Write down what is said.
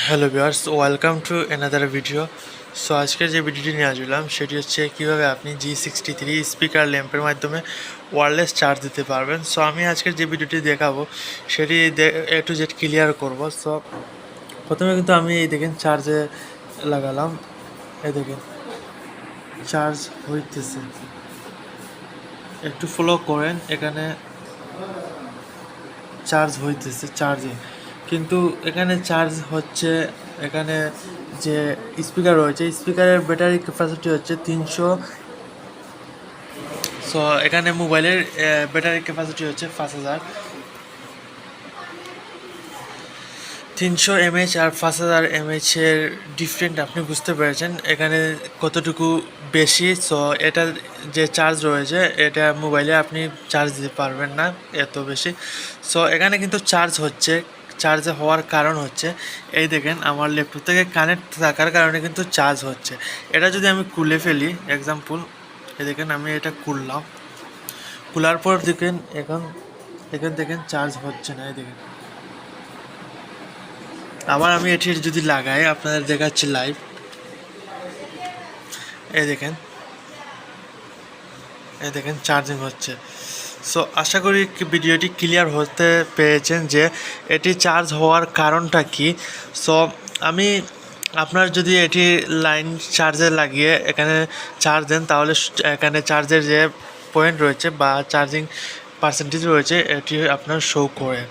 Hello viewers, welcome to another video. So আজকের যে ভিডিওটি নিয়ে আসলাম সেটি হচ্ছে কীভাবে আপনি G63 স্পিকার ল্যাম্পের মাধ্যমে ওয়্যারলেস চার্জ দিতে পারবেন। সো আমি আজকের যে ভিডিওটি দেখাবো সেটি এ টু জেড ক্লিয়ার করব। সো প্রথমে কিন্তু আমি এই দেখেন চার্জে লাগালাম, এই দেখেন চার্জ হইতেছে, একটু ফলো করেন, এখানে চার্জ হইতেছে চার্জিং, কিন্তু এখানে চার্জ হচ্ছে, এখানে যে স্পিকার রয়েছে স্পিকারের ব্যাটারি ক্যাপাসিটি হচ্ছে 300। সো এখানে মোবাইলের ব্যাটারি ক্যাপাসিটি হচ্ছে 5300 mAh আর 5000 mAh এর ডিফারেন্ট আপনি বুঝতে পেরেছেন এখানে কতটুকু বেশি। সো এটা যে চার্জ রয়েছে এটা মোবাইলে আপনি চার্জ দিতে পারবেন না এত বেশি। সো এখানে কিন্তু চার্জ হচ্ছে, চার্জে হওয়ার কারণ হচ্ছে এই দেখেন আমার ল্যাপটপ থেকে কানেক্ট থাকার কারণে কিন্তু চার্জ হচ্ছে। এটা যদি আমি খুলে ফেলি, এক্সাম্পল এই দেখেন আমি এটা খুললাম, খোলার পর দেখেন এখন দেখেন চার্জ হচ্ছে না। এই দেখেন আবার আমি এটি যদি লাগাই আপনাদের দেখাচ্ছি লাইভ, এই দেখেন চার্জিং হচ্ছে। সো আশা করি ভিডিওটি ক্লিয়ার হতে পেরেছেন যে এটি চার্জ হওয়ার কারণটা কি। সো আমি আপনার যদি এটি লাইন চার্জে লাগিয়ে এখানে চার্জ দেন তাহলে এখানে চার্জের যে পয়েন্ট রয়েছে বা চার্জিং পার্সেন্টেজ রয়েছে এটি আপনার শো করে।